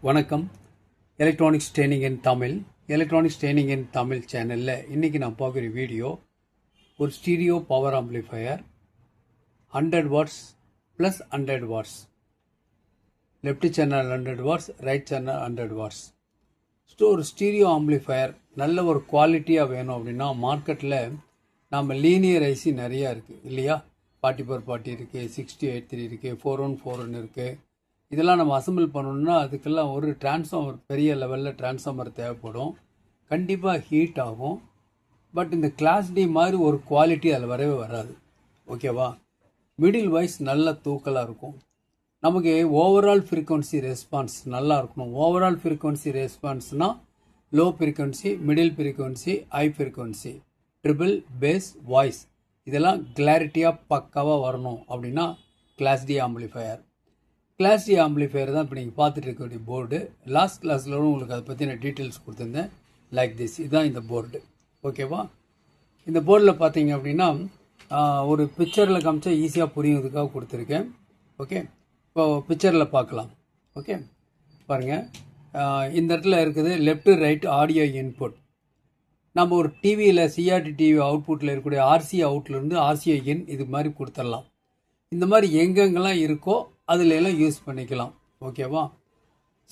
வணக்கம். Electronics training இன் தமிழ் சேனலில் இன்றைக்கி நான் பார்க்குற வீடியோ ஒரு stereo power amplifier 100 watts plus 100 watts, left channel 100 watts, right channel 100 watts. ஒரு ஸ்டீரியோ ஆம்ப்ளிஃபையர் நல்ல ஒரு குவாலிட்டியாக வேணும் அப்படின்னா மார்க்கெட்டில் நம்ம லீனியர் ஐசி நிறையா இருக்குது இல்லையா? 4440 இருக்குது, 6083 இருக்குது, 4141 இருக்குது. இதெல்லாம் நம்ம அசம்பிள் பண்ணணும்னா அதுக்கெல்லாம் ஒரு டிரான்ஸ்ஃபார்மர், பெரிய லெவலில் டிரான்ஸ்ஃபார்மர் தேவைப்படும். கண்டிப்பாக ஹீட் ஆகும். பட் இந்த கிளாஸ் டி மாதிரி ஒரு குவாலிட்டி அதில் வரவே வராது. ஓகேவா? மிடில் வாய்ஸ் நல்ல தூக்கலாக இருக்கும். நமக்கு ஓவரால் ஃப்ரீக்வன்சி ரெஸ்பான்ஸ் நல்லா இருக்கணும். ஓவரால் ஃப்ரீக்வன்சி ரெஸ்பான்ஸ்னால் low frequency, middle frequency, high frequency, treble, bass, voice இதெல்லாம் கிளாரிட்டியாக பக்காவாக வரணும் அப்படின்னா class D amplifier. Class D amplifier தான் இப்போ நீங்கள் பார்த்துட்டு இருக்கக்கூடிய போர்டு. லாஸ்ட் கிளாஸில் உங்களுக்கு அதை பற்றின டீட்டெயில்ஸ் கொடுத்துருந்தேன். லைக் திஸ், இதுதான் இந்த போர்டு. ஓகேவா? இந்த போர்டில் பார்த்தீங்க அப்படின்னா ஒரு பிக்சரில் காமிச்சா ஈஸியாக புரியுறதுக்காக கொடுத்துருக்கேன். ஓகே, இப்போ பிக்சரில் பார்க்கலாம். ஓகே, பாருங்கள். இந்த இடத்துல இருக்குது லெஃப்ட் ரைட் ஆடியோ இன்புட். நம்ம ஒரு டிவியில் சிஆர்டி டிவி அவுட்புட்டில் இருக்கக்கூடிய ஆர்சி அவுட்லேருந்து ஆர்சிஐ இன் இது மாதிரி கொடுத்துடலாம். இந்த மாதிரி எங்கெங்கெல்லாம் இருக்கோ அதில் எல்லாம் யூஸ் பண்ணிக்கலாம். ஓகேவா?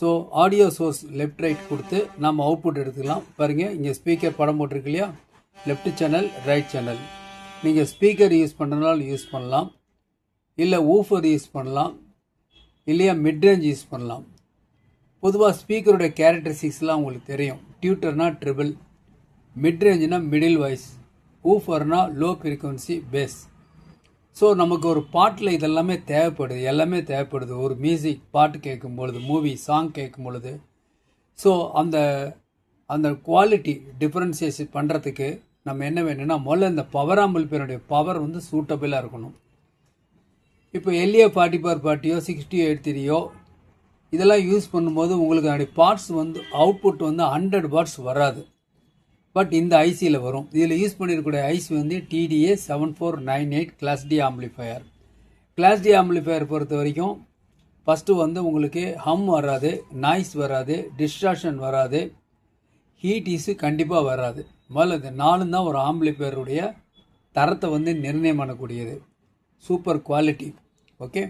So audio source left right கொடுத்து நம்ம அவுட்புட் எடுத்துக்கலாம். பாருங்கள், இங்கே ஸ்பீக்கர் படம் போட்டிருக்கு இல்லையா? Left channel, right channel. நீங்கள் ஸ்பீக்கர் யூஸ் பண்ணுறதுனால யூஸ் பண்ணலாம், இல்லை ஊஃபர் யூஸ் பண்ணலாம், இல்லையா மிட்ரேஞ்ச் யூஸ் பண்ணலாம். பொதுவாக ஸ்பீக்கருடைய கேரக்டரிஸ்டிக்ஸ்லாம் உங்களுக்கு தெரியும். டியூட்டர்னா ட்ரிபிள், மிட்ரேஞ்சுனா மிடில் வாய்ஸ், ஊஃபர்னா லோ ஃப்ரீக்வன்சி, பேஸ். ஸோ நமக்கு ஒரு பாட்டில் இதெல்லாமே தேவைப்படுது, எல்லாமே தேவைப்படுது. ஒரு மியூசிக் பாட்டு கேட்கும் பொழுது, மூவி சாங் கேட்கும் பொழுது, ஸோ அந்த அந்த குவாலிட்டி டிஃப்ரென்சியேஷன் பண்ணுறதுக்கு நம்ம என்ன வேணும்னா முதல்ல இந்த பவர் ஆம்பிளிஃபையருடைய பவர் வந்து சூட்டபிளாக இருக்கணும். இப்போ எல்ஏ 4440 6083 இதெல்லாம் யூஸ் பண்ணும்போது உங்களுக்கு அதனுடைய பார்ட்ஸ் வந்து அவுட்புட் வந்து 100 வாட்ஸ் வராது. பட் இந்த ஐசியில் வரும். இதில் யூஸ் பண்ணியிருக்கக்கூடிய ஐசி வந்து TDA 7498 class D amplifier. Class D amplifier பொறுத்த வரைக்கும் ஃபஸ்ட்டு வந்து உங்களுக்கு ஹம் வராது, நாய்ஸ் வராது, டிஸ்ட்ராக்ஷன் வராது, ஹீட் இஸ்ஸு கண்டிப்பாக வராது. முதல்ல இந்த நாலும் தான் ஒரு ஆம்பிளிஃபையருடைய தரத்தை வந்து நிர்ணயம் பண்ணக்கூடியது. Super quality. ஓகே,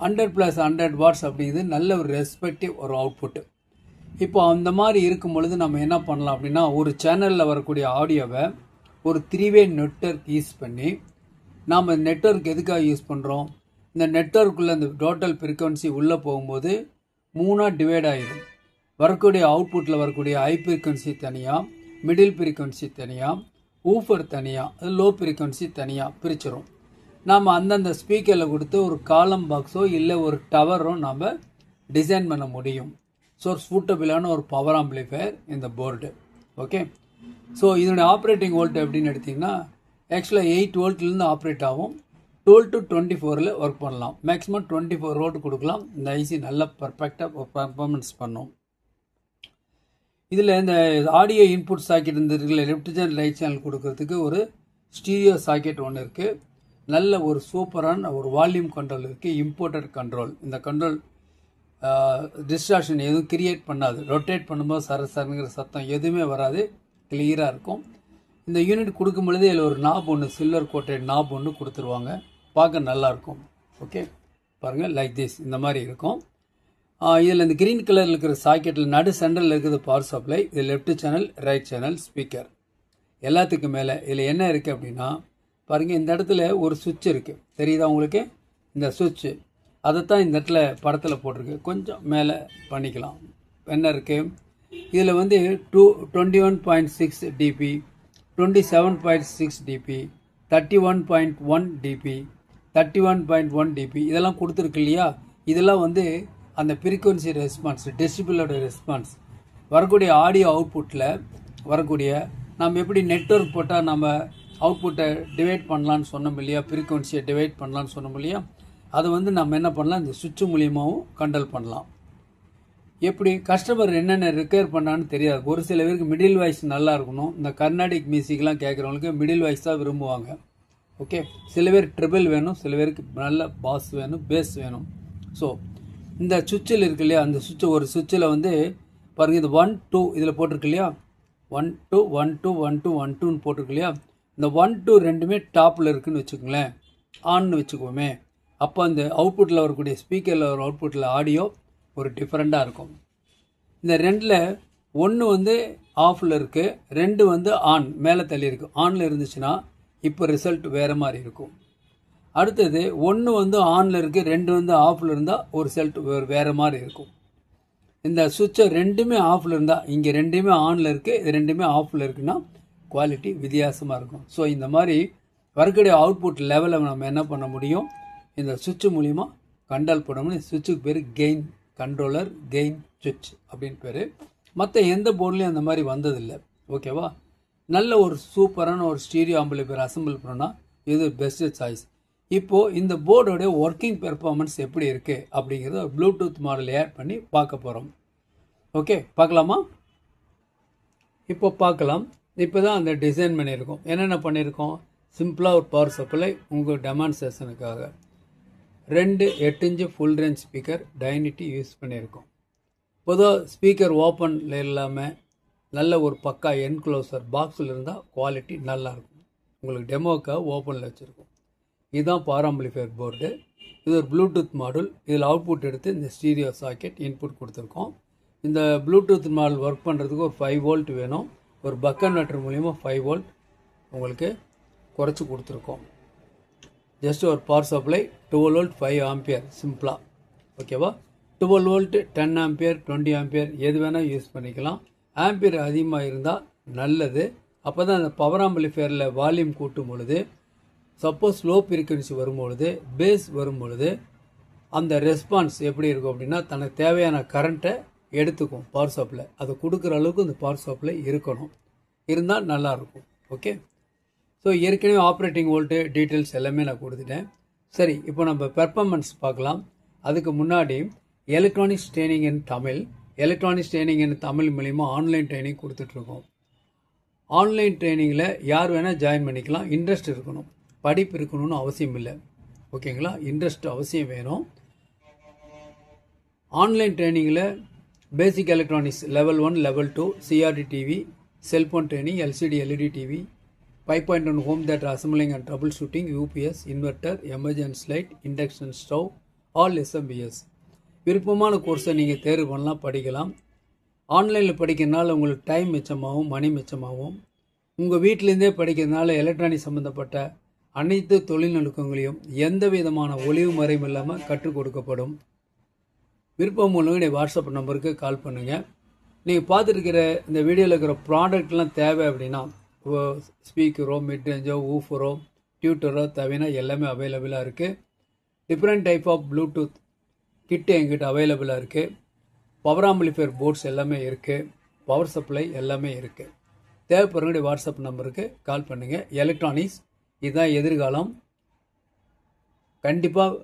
100 + 100 வாட்ஸ் அப்படிங்கிறது நல்ல ஒரு ரெஸ்பெக்டிவ் ஒரு அவுட்புட்டு. இப்போ அந்த மாதிரி இருக்கும் பொழுது நம்ம என்ன பண்ணலாம் அப்படின்னா, ஒரு சேனலில் வரக்கூடிய ஆடியோவை ஒரு 3-வே நெட்வொர்க் யூஸ் பண்ணி, நாம் நெட்வொர்க் எதுக்காக யூஸ் பண்ணுறோம்? இந்த நெட்வொர்க்குள்ளே இந்த டோட்டல் ஃப்ரீக்வன்சி உள்ளே போகும்போது 3ஆக டிவைட் ஆகிடும். வரக்கூடிய அவுட்புட்டில் வரக்கூடிய ஹை ஃப்ரீக்வன்சி தனியாக, மிடில் ஃப்ரீக்வன்சி தனியாக, ஊஃபர் தனியாக, லோ ஃப்ரீக்வன்சி தனியாக பிரிச்சிடும். நாம் அந்தந்த ஸ்பீக்கரில் கொடுத்து ஒரு காலம் பாக்ஸோ இல்லை ஒரு டவரோ நாம் டிசைன் பண்ண முடியும். ஸோ சூட்டபிளான ஒரு பவர் ஆம்பிளிஃபையர் இந்த போர்டு. ஓகே, ஸோ இதனுடைய ஆப்ரேட்டிங் வோல்ட் எப்படின்னு எடுத்திங்கன்னா ஆக்சுவலாக 8 வோல்ட்லேருந்து ஆப்ரேட் ஆகும். 12 to 24 ஒர்க் பண்ணலாம். மேக்ஸிமம் 24 வோல்ட் கொடுக்கலாம். இந்த ஐசி நல்ல பர்ஃபெக்டாக பர்ஃபார்மன்ஸ் பண்ணும். இதில் இந்த ஆடியோ இன்புட் சாக்கெட் இருந்திருக்குல்ல, லெஃப்ட் சேனல் ரைட் சேனல் கொடுக்கறதுக்கு ஒரு ஸ்டீரியோ சாக்கெட் ஒன்று இருக்குது. நல்ல ஒரு சூப்பரான ஒரு வால்யூம் கண்ட்ரோல் இருக்குது, இம்போர்ட்டட் கண்ட்ரோல். இந்த கண்ட்ரோல் டிஸ்ட்ராக்ஷன் எதுவும் கிரியேட் பண்ணாது. ரொட்டேட் பண்ணும்போது சரங்கிற சத்தம் எதுவுமே வராது, கிளியராக இருக்கும். இந்த யூனிட் கொடுக்கும் பொழுது இதில் ஒரு நாப் ஒன்று, சில்வர் கோட்டட் நாப் ஒன்று கொடுத்துருவாங்க. பார்க்க நல்லாயிருக்கும். ஓகே, பாருங்கள், லைக் திஸ் இந்த மாதிரி இருக்கும். இதில் இந்த க்ரீன் கலரில் இருக்கிற சாக்கெட்டில் நடு சென்டரில் இருக்கிறது பவர் சப்ளை. இது left channel, right channel, speaker. எல்லாத்துக்கும் மேலே இதில் என்ன இருக்குது அப்படின்னா பாருங்கள், இந்த இடத்துல ஒரு சுவிட்ச் இருக்குது. தெரியுதா உங்களுக்கு? இந்த சுவிட்சு அதைத்தான் இந்த இடத்துல படத்தில் போட்டிருக்கு. கொஞ்சம் மேலே பண்ணிக்கலாம். என்ன இருக்குது இதில் வந்து 21.6 dB, 27.6 dB, 31.1 dB, 31.1 dB இதெல்லாம் கொடுத்துருக்கு இல்லையா? இதெல்லாம் வந்து அந்த ஃப்ரீக்வன்சி ரெஸ்பான்ஸ், டெசிபிளோட ரெஸ்பான்ஸ். வரக்கூடிய ஆடியோ அவுட்புட்டில் வரக்கூடிய நம்ம எப்படி நெட்வொர்க் போட்டால் நம்ம அவுட்புட்டை டிவைட் பண்ணலான்னு சொன்னோம் இல்லையா? ஃப்ரீக்வன்சியை டிவைட் பண்ணலான்னு சொன்னோம் இல்லையா? அதை வந்து நம்ம என்ன பண்ணலாம், இந்த சுவிட்சு மூலியமாகவும் கண்ட்ரோல் பண்ணலாம். எப்படி கஸ்டமர் என்னென்ன ரிக்வயர் பண்ணான்னு தெரியாது. ஒரு சில பேருக்கு மிடில் வாய்ஸ் நல்லா இருக்கணும். இந்த கர்நாடிக் மியூசிக்லாம் கேட்குறவங்களுக்கு மிடில் வாய்ஸ் தான் விரும்புவாங்க. ஓகே, சில பேர் ட்ரிபிள் வேணும், சில பேருக்கு நல்ல பாஸ் வேணும், பேஸ் வேணும். ஸோ இந்த சுவிட்சில் இருக்கு இல்லையா, அந்த ஒரு சுவிட்சில் வந்து பாருங்கள், இது 1 2 இதில் போட்டிருக்கு இல்லையா, 1 2 1 2 1 2 1 2ன்னு போட்டிருக்கு இல்லையா. இந்த 1 2 ரெண்டுமே டாப்பில் இருக்குதுன்னு வச்சுக்கோங்களேன், ஆன்னு வச்சுக்கோமே. அப்போ அந்த அவுட்புட்டில் வரக்கூடிய ஸ்பீக்கரில் ஒரு அவுட்புட்டில் ஆடியோ ஒரு டிஃப்ரெண்ட்டாக இருக்கும். இந்த ரெண்டில் ஒன்று வந்து ஆஃபில் இருக்குது, 2 வந்து ஆன் மேலே தள்ளி இருக்குது. ஆனில் இருந்துச்சுன்னா இப்போ ரிசல்ட் வேறு மாதிரி இருக்கும். அடுத்தது 1 வந்து ஆனில் இருக்குது, 2 வந்து ஆஃபில் இருந்தால் ஒரு ரிசல்ட் வேறு மாதிரி இருக்கும். இந்த சுவிட்சை ரெண்டுமே ஆஃபில் இருந்தால், இங்கே ரெண்டுமே ஆனில் இருக்குது, இது ரெண்டுமே ஆஃபில் இருக்குன்னா குவாலிட்டி வித்தியாசமாக இருக்கும். ஸோ இந்த மாதிரி வரக்கூடிய அவுட்புட் லெவலை நம்ம என்ன பண்ண முடியும், இந்த சுவிட்சு மூலிமா கண்ட்ரோல் பண்ண முடியும். சுவிட்சுக்கு பேர் கெயின் கண்ட்ரோலர், கெயின் சுவிட்ச் அப்படின்னு பேர். மற்ற எந்த போர்ட்லேயும் அந்த மாதிரி வந்ததில்லை. ஓகேவா. நல்ல ஒரு சூப்பரான ஒரு ஸ்டீரியோ ஆம்பிளிஃபையர் அசம்பிள் பண்ணால் இது பெஸ்ட்டு சாய்ஸ். இப்போது இந்த போர்டோடைய ஒர்க்கிங் பெர்ஃபார்மன்ஸ் எப்படி இருக்குது அப்படிங்கிறத ஒரு ப்ளூடூத் மாடல் ஆட் பண்ணி பார்க்க போகிறோம். ஓகே, பார்க்கலாமா? இப்போ பார்க்கலாம். இப்போ தான் அந்த டிசைன் பண்ணியிருக்கோம். என்னென்ன பண்ணியிருக்கோம், சிம்பிளாக ஒரு பவர் சப்ளை உங்கள் டெமான்ஸ்ட்ரேஷனுக்காக 2 8 இன்ச்சு ஃபுல் ரேஞ்ச் ஸ்பீக்கர் டைனிட்டி யூஸ் பண்ணியிருக்கோம். பொதுவாக ஸ்பீக்கர் ஓப்பனில் இல்லாமல் நல்ல ஒரு பக்கா என்க்ளோசர் பாக்ஸில் இருந்தால் குவாலிட்டி நல்லாயிருக்கும். உங்களுக்கு டெமோக்காக ஓப்பனில் வச்சுருக்கோம். இதுதான் பவர் ஆம்பிளிஃபையர் போர்டு. இது ஒரு ப்ளூடூத் மாடல். இதில் அவுட்புட் எடுத்து இந்த ஸ்டீரியோ சாக்கெட் இன்புட் கொடுத்துருக்கோம். இந்த ப்ளூடூத் மாடல் ஒர்க் பண்ணுறதுக்கு ஒரு 5 வோல்ட் வேணும். ஒரு பக் கன்வெர்ட்டர் மூலிமா 5 வோல்ட் உங்களுக்கு குறைச்சி கொடுத்துருக்கோம். ஜஸ்ட் ஒரு பவர் சப்ளை 12 வோல்ட் 5 ஆம்பியர் சிம்பிளாக. ஓகேவா. 12 வோல்ட் 10 ஆம்பியர் 20 ஆம்பியர் எது வேணால் யூஸ் பண்ணிக்கலாம். ஆம்பியர் அதிகமாக இருந்தால் நல்லது. அப்போ தான் அந்த பவர் ஆம்பிளிஃபையரில் வால்யூம் கூட்டும் பொழுது, சப்போஸ் லோ ஃப்ரீக்வன்சி வரும்பொழுது, பேஸ் வரும்பொழுது அந்த ரெஸ்பான்ஸ் எப்படி இருக்கும் அப்படின்னா, தனக்கு தேவையான கரண்ட்டை எடுத்துக்கும் பவர் சப்ளை. அதை கொடுக்குற அளவுக்கு இந்த பவர் சப்ளை இருக்கணும், இருந்தால் நல்லாயிருக்கும். ஓகே. ஸோ ஏற்கனவே ஆப்ரேட்டிங் வோல்ட்டு டீட்டெயில்ஸ் எல்லாமே நான் கொடுத்துட்டேன். சரி, இப்போ நம்ம பெர்ஃபார்மன்ஸ் பார்க்கலாம். அதுக்கு முன்னாடி எலக்ட்ரானிக்ஸ் ட்ரைனிங் இன் தமிழ் மூலிமா ஆன்லைன் ட்ரைனிங் கொடுத்துட்ருக்கோம். ஆன்லைன் ட்ரைனிங்கில் யார் வேணால் ஜாயின் பண்ணிக்கலாம். இன்ட்ரெஸ்ட் இருக்கணும், படிப்பு இருக்கணும்னு அவசியம் இல்லை. ஓகேங்களா. இன்ட்ரெஸ்ட் அவசியம் வேணும். ஆன்லைன் ட்ரைனிங்கில் basic electronics level 1 level 2 CRT TV, cellphone training, LCD LED TV, 5.1 home theatre assembling and troubleshooting, UPS, inverter, emergency light, induction stove, all SMPS. விருப்பமான கோர்ஸை நீங்கள் தேர்வு பண்ணலாம், படிக்கலாம். ஆன்லைனில் படிக்கிறதுனால உங்களுக்கு டைம் மிச்சமாகவும் மணி மிச்சமாகவும், உங்கள் வீட்டிலேருந்தே படிக்கிறதுனால எலக்ட்ரானிக் சம்மந்தப்பட்ட அனைத்து தொழில்நுட்பங்களையும் எந்த விதமான ஒளிவு மறைவும் இல்லாமல் கற்றுக் கொடுக்கப்படும். விருப்பம் உள்ளவங்க வாட்ஸ்அப் நம்பருக்கு கால் பண்ணுங்கள். நீங்கள் பார்த்துருக்கிற இந்த வீடியோவில் இருக்கிற ப்ராடக்ட்லாம் தேவை அப்படின்னா, ஸ்பீக்கரோ, மிட் ரேஞ்சோ, ஊஃபரோ, டியூட்டரோ தேவைன்னா எல்லாமே அவைலபிளாக இருக்குது. டிஃப்ரெண்ட் டைப் ஆஃப் ப்ளூடூத் கிட்டு எங்கிட்ட அவைலபிளாக இருக்குது. பவர் ஆம்பிளிஃபையர் போர்ட்ஸ் எல்லாமே இருக்குது. பவர் சப்ளை எல்லாமே இருக்குது. தேவைப்படுறவங்களுடைய வாட்ஸ்அப் நம்பருக்கு கால் பண்ணுங்கள். எலக்ட்ரானிக்ஸ் இதுதான் எதிர்காலம். கண்டிப்பாக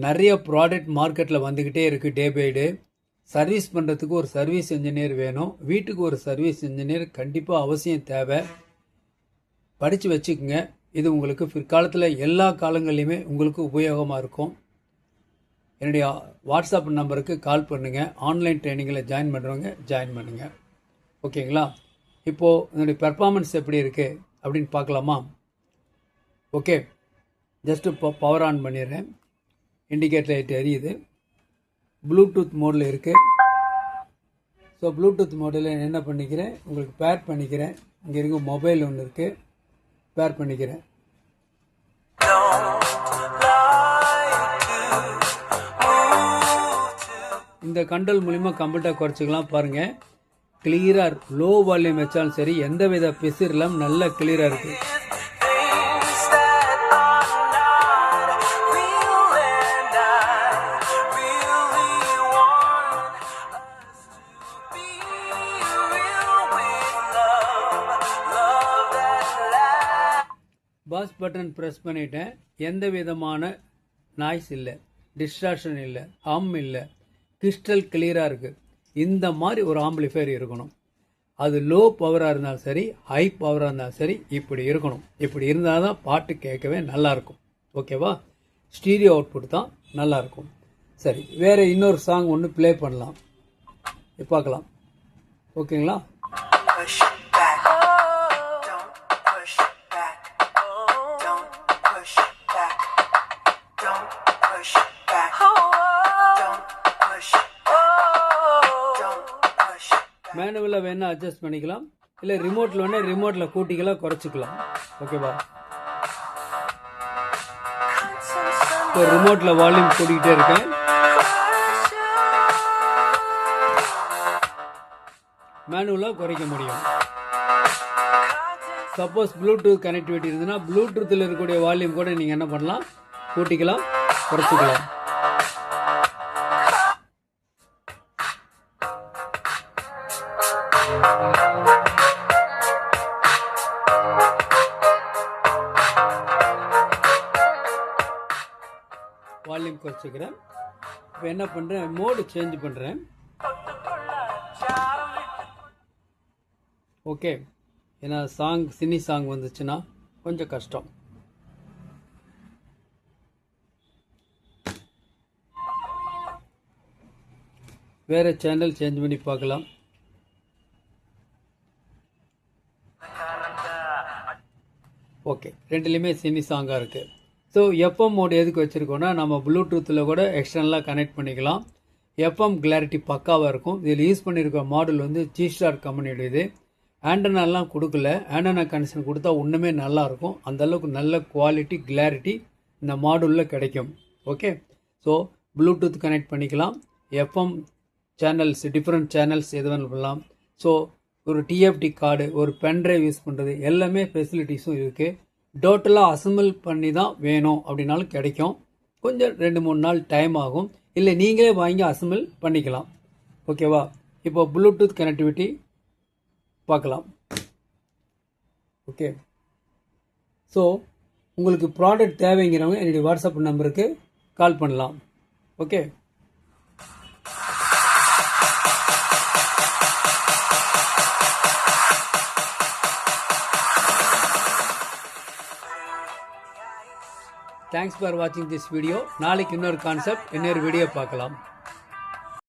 நிறைய ப்ராடக்ட் மார்க்கெட்டில் வந்துக்கிட்டே இருக்குது டே பை டே. சர்வீஸ் பண்ணுறதுக்கு ஒரு சர்வீஸ் இன்ஜினியர் வேணும். வீட்டுக்கு ஒரு சர்வீஸ் இன்ஜினியர் கண்டிப்பாக அவசியம் தேவை. படித்து வச்சுக்கோங்க. இது உங்களுக்கு பிற்காலத்தில் எல்லா காலங்கள்லையுமே உங்களுக்கு உபயோகமாக இருக்கும். என்னுடைய வாட்ஸ்அப் நம்பருக்கு கால் பண்ணுங்கள். ஆன்லைன் ட்ரைனிங்கில் ஜாயின் பண்ணுறவங்க ஜாயின் பண்ணுங்கள். ஓகேங்களா. இப்போது என்னுடைய பெர்ஃபார்மன்ஸ் எப்படி இருக்குது அப்படின்னு பார்க்கலாமா? ஓகே, ஜஸ்ட்டு இப்போ பவர் ஆன் பண்ணிடுறேன். இண்டிகேட்டர் லைட் எரியுது. ப்ளூடூத் மோடில் இருக்குது. ஸோ ப்ளூடூத் மோடில் என்ன பண்ணிக்கிறேன், உங்களுக்கு பேர் பண்ணிக்கிறேன். இங்கே இருக்க மொபைல் ஒன்று இருக்குது, பேர் பண்ணிக்கிறேன். இந்த கண்ட்ரோல் மூலிமா கம்ப்ளீட்டாக குறைச்சிக்கலாம். பாருங்கள், கிளியராக லோ வால்யூம் வச்சாலும் சரி, எந்த வித பிசிறு இல்லாமல் நல்லா கிளியராக இருக்குது. பாஸ் பட்டன் ப்ரெஸ் பண்ணிட்டேன். எந்த விதமான நாய்ஸ் இல்லை, டிஸ்ட்ராக்ஷன் இல்லை, ஹம் இல்லை, கிறிஸ்டல் கிளியராக இருக்குது. இந்த மாதிரி ஒரு ஆம்பிளிஃபையர் இருக்கணும். அது லோ பவராக இருந்தாலும் சரி, ஹை பவராக இருந்தாலும் சரி, இப்படி இருக்கணும். இப்படி இருந்தால் தான் பாட்டு கேட்கவே நல்லாயிருக்கும். ஓகேவா. ஸ்டீரியோ அவுட்புட் தான் நல்லாயிருக்கும். சரி, வேறு இன்னொரு சாங் ஒன்று ப்ளே பண்ணலாம், பார்க்கலாம். ஓகேங்களா? மேனுவலில் வேணால் அட்ஜஸ்ட் பண்ணிக்கலாம், இல்லை ரிமோட்டில் வேணால் ரிமோட்டில் கூட்டிக்கலாம், குறைச்சிக்கலாம். ஓகேவா? இப்போ ரிமோட்டில் வால்யூம் கூட்டிக்கிட்டே இருக்கேன். மேனுவலாக குறைக்க முடியும். சப்போஸ் ப்ளூடூத் கனெக்டிவிட்டி இருந்ததுன்னா ப்ளூடூத்தில் இருக்கக்கூடிய வால்யூம் கூட நீங்கள் என்ன பண்ணலாம், கூட்டிக்கலாம், குறைச்சிக்கலாம். வால்யூம் குறைச்சிக்கிறேன். இப்போ என்ன பண்ணுறேன், மோடு சேஞ்ச் பண்ணுறேன். ஓகே, ஏன்னா சினி சாங் வந்துச்சுன்னா கொஞ்சம் கஷ்டம். வேறு சேனல் சேஞ்ச் பண்ணி பார்க்கலாம். ஓகே, ரெண்டுலேயுமே சினி சாங்காக இருக்குது. ஸோ எஃப்எம் மோடு எதுக்கு வச்சுருக்கோன்னா, நம்ம ப்ளூடூத்தில் கூட எக்ஸ்டர்னலாக கனெக்ட் பண்ணிக்கலாம். எஃப்எம் கிளாரிட்டி பக்காவாக இருக்கும். இதில் யூஸ் பண்ணியிருக்க மாடல் வந்து ஜிஸ்டார் கம்பெனியுடையது. ஆண்டனாலாம் கொடுக்கல, ஆண்டனா கனெக்ஷன் கொடுத்தா ஒன்றுமே நல்லாயிருக்கும். அந்தளவுக்கு நல்ல குவாலிட்டி கிளாரிட்டி இந்த மாடலில் கிடைக்கும். ஓகே, ஸோ ப்ளூடூத் கனெக்ட் பண்ணிக்கலாம். எஃப்எம் சேனல்ஸ், டிஃப்ரெண்ட் சேனல்ஸ் எது வேணும் பண்ணலாம். ஸோ ஒரு டிஎஃப்டி கார்டு, ஒரு பென்ட்ரைவ் யூஸ் பண்ணுறது, எல்லாமே ஃபெசிலிட்டிஸும் இருக்குது. டோட்டலாக அசம்பிள் பண்ணி தான் வேணும் அப்படின்னாலும் கிடைக்கும். கொஞ்சம் 2-3 நாள் டைம் ஆகும். இல்லை நீங்களே வாங்கி அசம்பிள் பண்ணிக்கலாம். ஓகேவா? இப்போ ப்ளூடூத் கனெக்டிவிட்டி பார்க்கலாம். ஓகே, ஸோ உங்களுக்கு ப்ராடக்ட் தேவைங்கிறவங்க என்னுடைய வாட்ஸ்அப் நம்பருக்கு கால் பண்ணலாம். ஓகே, தேங்க்ஸ் ஃபார் வாட்சிங் திஸ் வீடியோ. நாளைக்கு இன்னொரு கான்செப்ட், இன்னொரு வீடியோ பார்க்கலாம்.